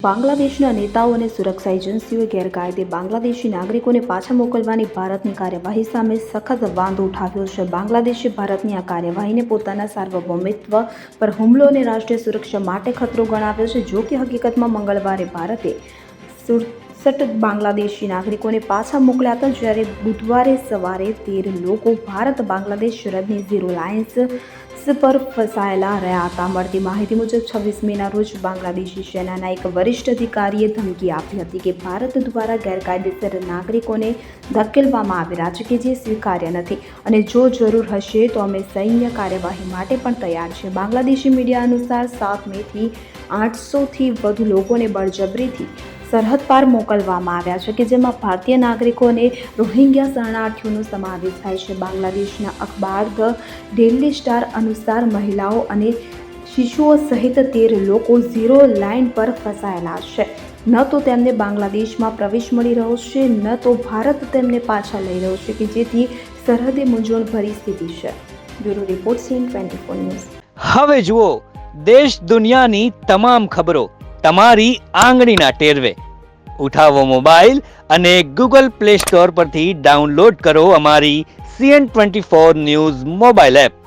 બાંગ્લાદેશના નેતાઓ અને સુરક્ષા એજન્સીઓએ ગેરકાયદે બાંગ્લાદેશી નાગરિકોને પાછા મોકલવાની ભારતની કાર્યવાહી સામે સખત વાંધો ઉઠાવ્યો છે. બાંગ્લાદેશે ભારતની આ કાર્યવાહીને પોતાના સાર્વભૌમિત્વ પર હુમલો અને રાષ્ટ્રીય સુરક્ષા માટે ખતરો ગણાવ્યો છે. જો કે હકીકતમાં મંગળવારે ભારતે 67 બાંગ્લાદેશી નાગરિકોને પાછા મોકલ્યા હતા, જ્યારે બુધવારે સવારે 13 લોકો ભારત બાંગ્લાદેશ સરહદની ઝીરો લાઇન્સ પર ફસાયેલા રહ્યા હતા. મળતી માહિતી મુજબ 26 મેના રોજ બાંગ્લાદેશી સેનાના એક વરિષ્ઠ અધિકારીએ ધમકી આપી હતી કે ભારત દ્વારા ગેરકાયદેસર નાગરિકોને ધકેલવામાં આવી રહ્યા છે, કે જે સ્વીકાર્ય નથી અને જો જરૂર હશે તો અમે સૈન્ય કાર્યવાહી માટે પણ તૈયાર છે. બાંગ્લાદેશી મીડિયા અનુસાર 7 મેથી 800થી વધુ લોકોને બળજબરીથી સરહદ પાર મોકલવામાં આવ્યા છે, કે જેમાં ભારતીય નાગરિકો અને રોહિંગ્યા શરણાર્થીઓનો સમાવેશ થાય છે. બાંગ્લાદેશના અખબાર ધ ડેઇલી સ્ટાર અનુસાર મહિલાઓ અને શિશુઓ સહિત 13 લોકો ઝીરો લાઇન પર ફસાયેલા છે. ન તો તેમને બાંગ્લાદેશમાં પ્રવેશ મળી રહ્યો છે, ન તો ભારત તેમને પાછા લઈ રહ્યો છે, કે જેથી સરહદે મૂંઝવણભરી સ્થિતિ છે. Bureau report CN24 news. હવે જુઓ દેશ દુનિયાની તમામ ખબરો તમારી આંગળીના ટેરવે. ઉઠાવો મોબાઈલ અને ગૂગલ પ્લે સ્ટોર પરથી ડાઉનલોડ કરો અમારી CN24 ન્યૂઝ મોબાઈલ એપ.